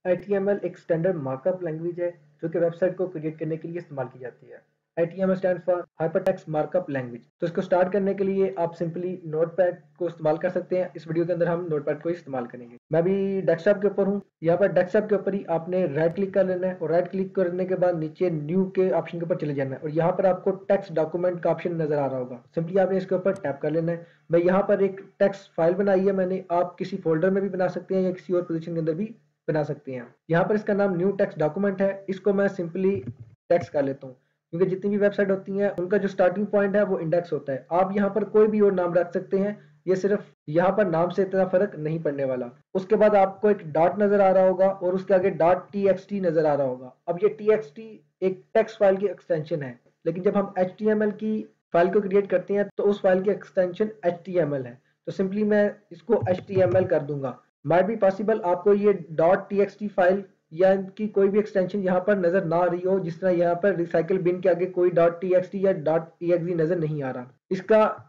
HTML एक standard markup language है जो कि वेबसाइट को क्रिएट करने के लिए इस्तेमाल की जाती है। HTML stand for hypertext markup language. तो इसको स्टार्ट करने के लिए आप सिंपली नोटपैड को इस्तेमाल कर सकते हैं। इस वीडियो के अंदर हम नोटपैड को इस्तेमाल करेंगे। मैं भी डेस्कटॉप के ऊपर हूँ। यहाँ पर डेस्कटॉप के ऊपर ही आपने राइट क्लिक कर लेना है और राइट क्लिक करने के बाद नीचे न्यू के ऑप्शन के ऊपर चले जाना है और यहाँ पर आपको टेक्स्ट डॉक्यूमेंट का ऑप्शन नजर आ रहा होगा। सिंपली आपने इसके ऊपर टैप कर लेना है। मैं यहाँ पर एक टेक्स्ट फाइल बनाई है मैंने, आप किसी फोल्डर में भी बना सकते हैं या किसी और पोजीशन के अंदर भी बना सकते हैं। यहाँ पर इसका नाम न्यू टेक्स्ट डॉक्यूमेंट है। इसको मैं सिंपली टेक्स्ट कर लेता हूँ क्योंकि जितनी भी वेबसाइट होती हैं उनका जो स्टार्टिंग पॉइंट है वो इंडेक्स होता है। आप यहाँ पर कोई भी और नाम रख सकते हैं, ये सिर्फ यहाँ पर नाम से इतना फर्क नहीं पड़ने वाला। उसके बाद आपको एक डॉट नजर आ रहा होगा और उसके आगे डॉट टीएक्सटी नजर आ रहा होगा। अब ये टीएक्सटी एक टेक्स्ट फाइल की एक्सटेंशन है, लेकिन जब हम HTML की फाइल को क्रिएट करते हैं तो उस फाइल की एक्सटेंशन HTML है। तो सिंपली मैं इसको HTML कर दूंगा। माइट बी पॉसिबल आपको ये डॉट टीएक्सटी फाइल या इनकी कोई भी एक्सटेंशन यहाँ पर नजर ना आ रही हो, जिस तरह यहाँ पर रिसाइकल बिन के आगे कोई डॉट टीएक्सटी या डॉट ईएक्सई नजर नहीं आ रहा।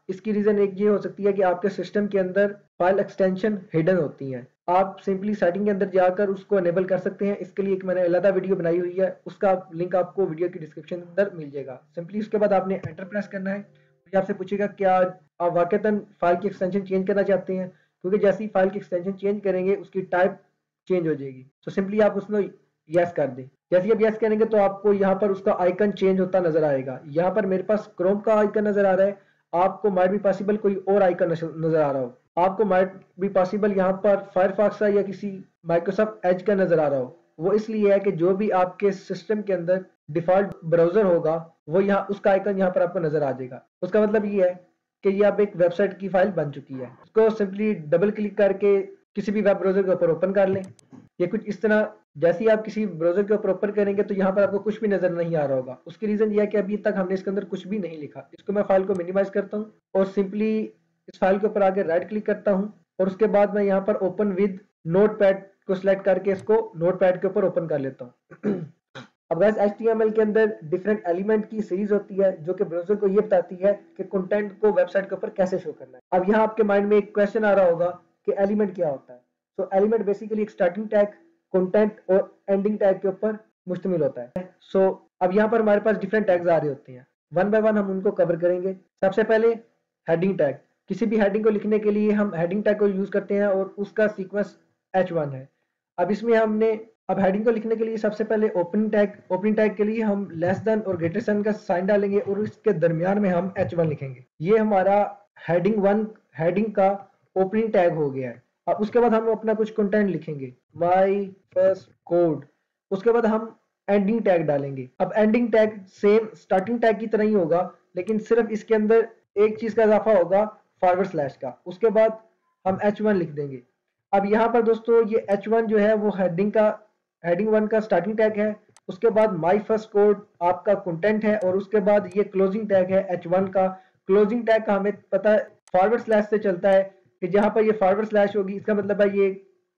इसकी रीजन एक ये हो सकती है कि आपके सिस्टम के अंदर फाइल एक्सटेंशन हिडन होती हैं। आप सिंपली सेटिंग के अंदर जाकर उसको एनेबल कर सकते हैं। इसके लिए एक मैंने अलग वीडियो बनाई हुई है, उसका लिंक आपको वीडियो की डिस्क्रिप्शन के अंदर मिल जाएगा। सिंपली उसके बाद आपने एंटर प्रेस करना है। ये आपसे पूछेगा क्या आप वाकईतन फाइल की एक्सटेंशन चेंज करना चाहते हैं, क्योंकि जैसे ही फाइल की एक्सटेंशन चेंज करेंगे उसकी टाइप चेंज हो जाएगी। तो सिंपली आप उसमें यस कर दें। जैसे ही आप यस करेंगे तो आपको यहाँ पर उसका आइकन चेंज होता नजर आएगा। यहाँ पर मेरे पास क्रोम का आइकन नजर आ रहा है, आपको माइट भी पॉसिबल कोई और आइकन नजर आ रहा हो। आपको माइट भी पॉसिबल यहाँ पर फायरफॉक्स का या किसी माइक्रोसॉफ्ट एज का नजर आ रहा हो। वो इसलिए है कि जो भी आपके सिस्टम के अंदर डिफॉल्ट ब्राउजर होगा वो यहाँ उसका आइकन यहाँ पर आपको नजर आ जाएगा। उसका मतलब ये है कि ये अब एक वेबसाइट की फाइल बन चुकी है। इसको सिंपली डबल क्लिक करके किसी भी वेब ब्राउजर के ऊपर ओपन कर लें। ये कुछ इस तरह, जैसे ही आप किसी ब्राउजर के ऊपर ओपन करेंगे तो यहाँ पर आपको कुछ भी नजर नहीं आ रहा होगा। उसकी रीजन ये है कि अभी तक हमने इसके अंदर कुछ भी नहीं लिखा। इसको मैं फाइल को मिनिमाइज करता हूँ और सिंपली इस फाइल के ऊपर आगे राइट क्लिक करता हूँ और उसके बाद मैं यहाँ पर ओपन विद नोटपैड को सिलेक्ट करके इसको नोटपैड के ऊपर ओपन कर लेता हूँ। अब गाइस HTML के अंदर डिफरेंट एलिमेंट की सीरीज होती है जो कि ब्राउजर को ये बताती है कि कंटेंट को वेबसाइट के ऊपर कैसे शो करना है। अब यहाँ आपके माइंड में एक क्वेश्चन आ रहा होगा कि एलिमेंट क्या होता है। तो एलिमेंट बेसिकली एक स्टार्टिंग टैग, कंटेंट और एंडिंग टैग के ऊपर मुश्तमिल होता है। सो अब यहाँ पर हमारे पास डिफरेंट टैग्स आ रहे होते हैं। वन बाय वन हम उनको कवर करेंगे। सबसे पहले हेडिंग टैग। किसी भी हेडिंग को लिखने के लिए हम हेडिंग टैग को यूज करते हैं और उसका सीक्वेंस H1 है। अब इसमें अब हेडिंग को लिखने के लिए सबसे पहले ओपनिंग टैग के लिए हम लेस देन और ग्रेटर देन का साइन डालेंगे और इसके दरमियान में हम H1 लिखेंगे। ये हमारा हेडिंग का ओपनिंग टैग हो गया है। अब उसके बाद हम अपना कुछ कंटेंट लिखेंगे, माय फर्स्ट कोड। उसके बाद हम एंडिंग टैग डालेंगे। अब ending tag same starting tag की तरह ही होगा, लेकिन सिर्फ इसके अंदर एक चीज का इजाफा होगा, फॉरवर्ड स्लैश का। उसके बाद हम H1 लिख देंगे। अब यहाँ पर दोस्तों ये H1 जो है वो हेडिंग 1 का स्टार्टिंग टैग है। उसके बाद माय फर्स्ट कोड आपका कंटेंट है और उसके बाद ये क्लोजिंग टैग है H1 का। क्लोजिंग टैग का हमें पता है फॉरवर्ड स्लैश से चलता है कि जहां पर ये फॉरवर्ड स्लैश होगी इसका मतलब है ये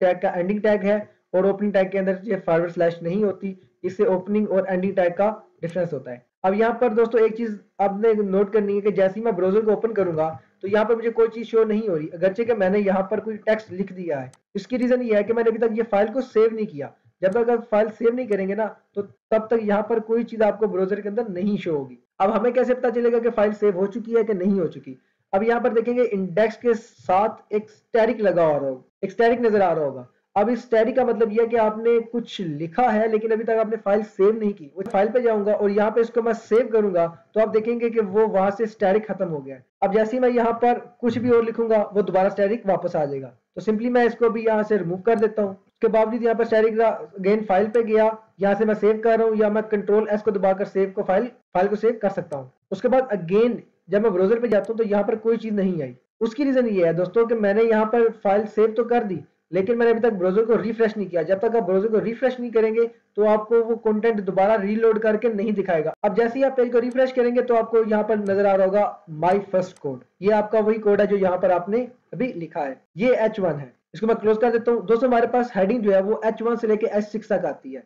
टैग का एंडिंग टैग है और ओपनिंग टैग के अंदर ये फॉरवर्ड स्लैश नहीं होती। इससे ओपनिंग और एंडिंग टैग का डिफरेंस होता है। अब यहाँ पर दोस्तों एक चीज आपने नोट करनी है कि जैसे ही मैं ब्राउजर को ओपन करूंगा तो यहाँ पर मुझे कोई चीज शो नहीं हो रही, अगरचे कि मैंने यहाँ पर कोई टेक्स्ट लिख दिया है। इसकी रीजन ये है कि मैंने अभी तक ये फाइल को सेव नहीं किया। जब तक आप फाइल सेव नहीं करेंगे ना तो तब तक यहाँ पर कोई चीज आपको ब्राउजर के अंदर नहीं शो होगी। अब हमें कैसे पता चलेगा कि फाइल सेव हो चुकी है कि नहीं हो चुकी। अब यहाँ पर देखेंगे इंडेक्स के साथ एक स्टैरिक लगा हो रहा होगा, एक स्टैरिक नजर आ रहा होगा। अब इस स्टैरिक का मतलब यह है कि आपने कुछ लिखा है लेकिन अभी तक आपने फाइल सेव नहीं की। वो फाइल पे जाऊंगा और यहाँ पे इसको मैं सेव करूंगा तो आप देखेंगे कि वो वहां से स्टैरिक खत्म हो गया है। अब जैसे ही मैं यहाँ पर कुछ भी और लिखूंगा वो दोबारा स्टैरिक वापस आ जाएगा। तो सिंपली मैं इसको भी यहाँ से रिमूव कर देता हूँ। उसके बावजूद यहाँ पर स्टैरिक अगेन फाइल पे गया, यहाँ से मैं सेव कर रहा हूँ या मैं कंट्रोल S को दबाकर फाइल को सेव कर सकता हूँ। उसके बाद अगेन जब मैं ब्राउजर पे जाता हूँ तो यहाँ पर कोई चीज नहीं आई। उसकी रीजन ये है दोस्तों कि मैंने यहाँ पर फाइल सेव तो कर दी लेकिन मैंने अभी तक ब्राउजर को रिफ्रेश नहीं किया। जब तक आप ब्राउजर को रिफ्रेश नहीं करेंगे तो आपको वो कंटेंट दोबारा रीलोड करके नहीं दिखाएगा। अब जैसे ही आप पेज को रिफ्रेश करेंगे तो आपको यहाँ पर नजर आ रहा होगा माय फर्स्ट कोड। ये आपका वही कोड है जो यहाँ पर आपने अभी लिखा है। ये H1 है। इसको मैं क्लोज कर देता हूँ। दोस्तों हमारे पास हेडिंग जो है वो H1 से लेके H6 तक आती है।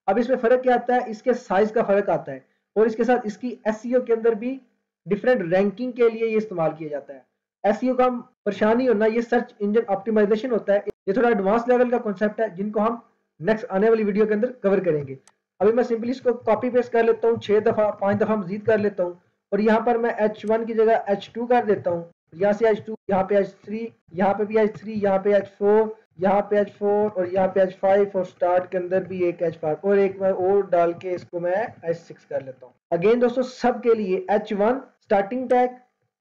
अब इसमें फर्क क्या आता है, इसके साइज का फर्क आता है और इसके साथ इसकी SEO के अंदर भी डिफरेंट रैंकिंग के लिए ये इस्तेमाल किया जाता है। SEO का परेशानी होना, ये सर्च इंजन ऑप्टिमाइजेशन होता है। ये थोड़ा एडवांस लेवल का कॉन्सेप्ट है जिनको हम नेक्स्ट आने वाली वीडियो के अंदर कवर करेंगे। अभी मैं सिंपली इसको कॉपी पेस्ट कर लेता हूँ 6 दफ़ा 5 दफ़ा मजीद कर लेता हूँ और यहाँ पर मैं H1 की जगह H2 कर देता हूँ। यहाँ से H2, यहाँ पे H3, यहाँ पे भी H3, यहाँ पे H4, यहाँ पे H4 और यहाँ पे H5 और स्टार्ट के अंदर भी एक H5 और एक मैं और डाल के इसको मैं H6 कर लेता हूँ। अगेन दोस्तों सब के लिए H1 स्टार्टिंग टैग,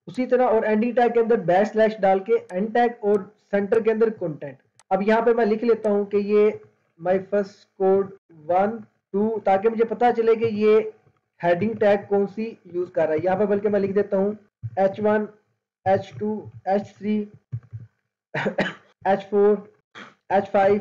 उसी तरह और एंडिंग टैग के अंदर बैक स्लैश डाल के एंड टैग और सेंटर के अंदर कंटेंट। अब यहाँ पे मैं लिख लेता हूँ कि ये माय फर्स्ट कोड 1 2 ताकि मुझे पता चले कि ये हेडिंग टैग कौन सी यूज कर रहा है। यहाँ पे बल्कि मैं लिख देता हूँ H1 H2 H3 H4 H5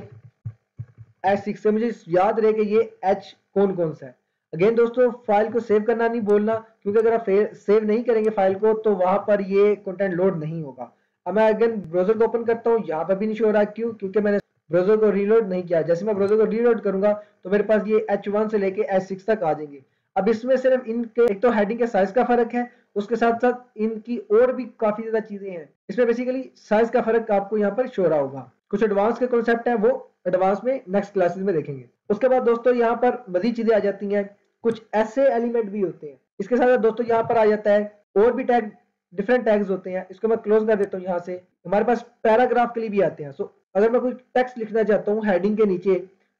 H6 से मुझे याद रहे कि ये H कौन कौन सा है। अगेन दोस्तों फाइल को सेव करना नहीं बोलना, क्योंकि अगर आप सेव नहीं करेंगे फाइल को तो वहां पर ये कंटेंट लोड नहीं होगा। अब मैं अगेन ब्राउजर को ओपन करता हूँ, यहाँ पर भी नहीं शो हो रहा, क्यों? क्योंकि मैंने ब्राउजर को रीलोड नहीं किया। जैसे मैं ब्राउजर को रीलोड करूंगा तो मेरे पास ये H1 से लेके H6 तक आ जाएंगे। अब इसमें सिर्फ इनके एक तो हेडिंग के साइज का फर्क है, उसके साथ साथ इनकी और भी काफी ज्यादा चीजें हैं। इसमें बेसिकली साइज का फर्क आपको यहाँ पर शो रहा होगा। कुछ एडवांस के कॉन्सेप्ट है वो एडवांस में नेक्स्ट क्लासेस में देखेंगे। उसके बाद दोस्तों यहाँ पर मजीद चीजें आ जाती हैं, कुछ ऐसे एलिमेंट भी होते हैं। इसके साथ दोस्तों यहाँ पर आ जाता है और भी टैग, डिफरेंट टैग्स होते हैं। इसको मैं क्लोज कर देता हूँ। यहाँ से हमारे पास पैराग्राफ के लिए भी आते हैं। सो अगर मैं कोई टेक्स्ट लिखना चाहता हूँ हेडिंग के नीचे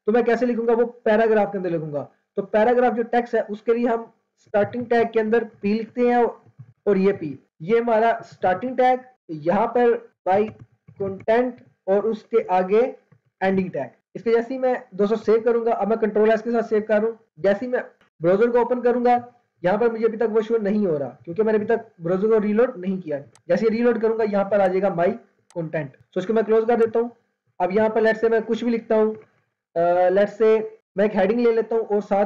तो मैं कैसे लिखूंगा? वो पैराग्राफ के अंदर लिखूंगा। तो पैराग्राफ जो टेक्स्ट है उसके लिए हम स्टार्टिंग टैग के अंदर पी लिखते हैं और ये पी, ये हमारा स्टार्टिंग टैग, यहाँ पर बाय कंटेंट और उसके आगे एंडिंग टैग। इसके जैसे ही मैं दोस्तों सेव करूंगा, अब मैं कंट्रोल एस के साथ सेव कर रहा हूँ। जैसे ही मैं ब्राउजर को ओपन करूंगा यहाँ पर मुझे अभी तक वो शो नहीं हो रहा, क्योंकि मैंने अभी तक ब्राउजर को रीलोड नहीं किया। जैसे ही रीलोड करूंगा यहाँ पर आ जाएगा माई कंटेंट। सो इसको मैं क्लोज कर देता हूँ। अब यहाँ पर लेट्स से मैं कुछ भी लिखता हूँ, लेट्स से मैं एक हेडिंग ले लेता हूँ और साथ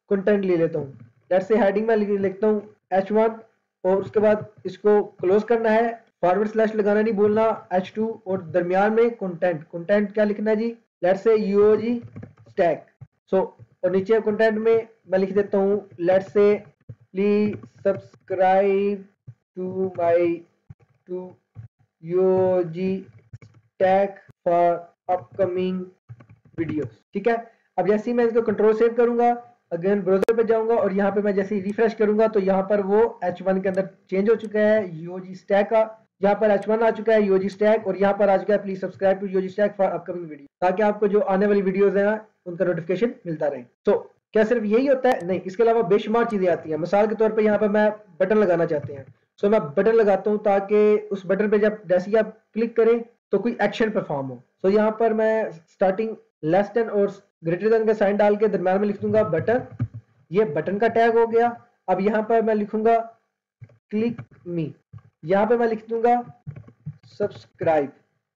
कंटेंट ले लेता हूँ। लेट्स से हेडिंग में लिखता हूँ H1 और उसके बाद इसको क्लोज करना है, फॉरवर्ड स्लैश लगाना नहीं बोलना, H2 और दरमियान में कंटेंट। कंटेंट क्या लिखना है जी? Let's say UOG stack. So और नीचे कंटेंट में मैं लिख देता हूँ let's say please subscribe to my to UOG stack for upcoming videos. ठीक है। अब जैसे ही मैं इसको कंट्रोल सेव करूंगा, अगेन ब्राउजर पे जाऊंगा और यहाँ पे मैं जैसे ही रिफ्रेश करूंगा तो यहाँ पर वो H1 के अंदर चेंज हो चुका है UOG स्टैक का। यहाँ पर H1 आ चुका है UOG स्टैक और यहाँ पर आ चुका है please subscribe to UOG stack for upcoming video, ताकि आपको जो आने वाली वीडियोस हैं उनका नोटिफिकेशन मिलता रहे। तो क्या सिर्फ यही होता है? नहीं, इसके अलावा बेशुमार चीजें आती हैं। मिसाल के तौर पर यहाँ पर मैं बटन लगाना चाहते हैं, सो मैं बटन लगाता हूँ ताकि उस बटन पे जब जैसे ही आप क्लिक करें तो कोई एक्शन परफॉर्म हो। सो यहाँ पर मैं स्टार्टिंग लेस देन और ग्रेटर देन का साइन डाल के दरम्यान में लिख दूंगा बटन, ये बटन का टैग हो गया। अब यहाँ पर मैं लिखूंगा क्लिक मी, यहाँ पे मैं लिख दूंगा सब्सक्राइब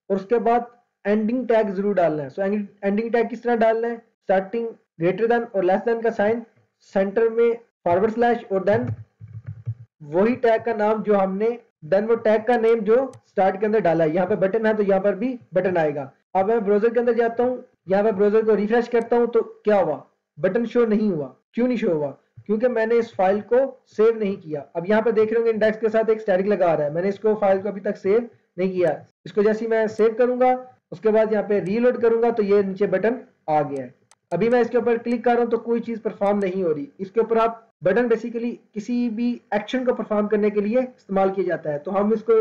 और उसके बाद एंडिंग टैग जरूर डालना है। सो एंडिंग टैग किस तरह डालना है? स्टार्टिंग ग्रेटर देन और लेस देन का साइन, सेंटर में फॉरवर्ड स्लैश और देन वही टैग का नाम जो हमने, देन वो टैग का नेम जो स्टार्ट के अंदर डाला है। यहाँ पे बटन है तो यहाँ पर भी बटन आएगा। अब मैं ब्राउजर के अंदर जाता हूँ, यहाँ पे ब्राउजर को रिफ्रेश करता हूँ तो क्या हुआ? बटन शो नहीं हुआ। क्यों नहीं शो हुआ? क्योंकि मैंने इस फाइल को सेव नहीं किया। अब यहाँ पे देख रहे होंगे इंडेक्स के साथ एक स्टैटिक लगा रहा है, मैंने इसको फाइल को अभी तक सेव नहीं किया। इसको जैसे ही मैं सेव करूंगा उसके बाद यहाँ पे रीलोड करूंगा तो ये नीचे बटन आ गया है। अभी मैं इसके ऊपर क्लिक कर रहा हूँ तो कोई चीज परफॉर्म नहीं हो रही। इसके ऊपर आप बटन बेसिकली किसी भी एक्शन को परफॉर्म करने के लिए इस्तेमाल किया जाता है। तो हम इसको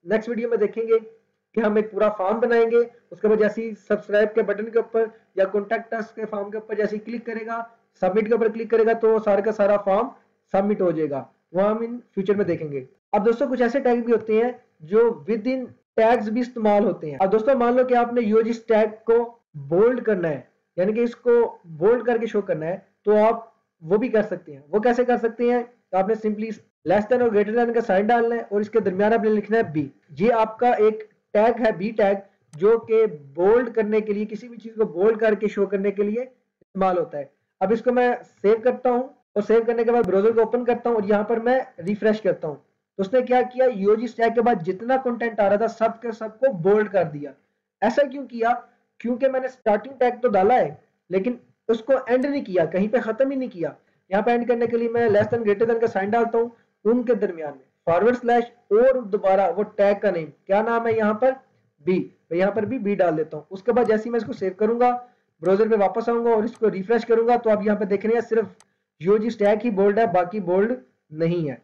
नेक्स्ट वीडियो में देखेंगे कि हम एक पूरा फॉर्म बनाएंगे। उसके बाद जैसे ही सब्सक्राइब के बटन के ऊपर या कॉन्टैक्ट अस के फॉर्म के ऊपर जैसे ही क्लिक करेगा, सबमिट के ऊपर क्लिक करेगा तो सारा का सारा फॉर्म सबमिट हो जाएगा। वो हम इन फ्यूचर में देखेंगे। अब दोस्तों कुछ ऐसे टैग भी होते हैं जो विद इन टैग्स भी इस्तेमाल होते हैं। अब दोस्तों मान लो कि आपने UOG टैग को बोल्ड करना है, यानी कि इसको बोल्ड करके शो करना है, तो आप वो भी कर सकते हैं। वो कैसे कर सकते हैं? तो आपने सिंपली लेस देन और ग्रेटर देन का साइन डालना है और इसके दरमियान आपने लिखना है बी। ये आपका एक टैग है बी टैग, जो कि बोल्ड करने के लिए, किसी भी चीज को बोल्ड करके शो करने के लिए इस्तेमाल होता है। अब इसको मैं सेव करता हूं और सेव करने के बाद ब्राउजर को ओपन करता हूं और यहाँ पर मैं रिफ्रेश करता हूं तो उसने क्या किया? UOG स्टैक के बाद जितना कंटेंट आ रहा था सब के सबको बोल्ड कर दिया। ऐसा क्यों किया? क्योंकि मैंने स्टार्टिंग टैग तो डाला है लेकिन उसको एंड नहीं किया, कहीं पे खत्म ही नहीं किया। यहाँ पे एंड करने के लिए मैं लेस देन ग्रेटर देन का साइन डालता हूँ, उनके दरमियान में फॉरवर्ड स्लैश और दोबारा वो टैग का नेम, क्या नाम है यहाँ पर? बी। मैं यहाँ पर भी बी डाल देता हूँ। उसके बाद जैसे ही मैं इसको सेव करूंगा ब्राउजर पे वापस आऊंगा और इसको रिफ्रेश करूंगा तो आप यहाँ पे देख रहे हैं सिर्फ यूजी स्टैक ही बोल्ड है, बाकी बोल्ड नहीं है।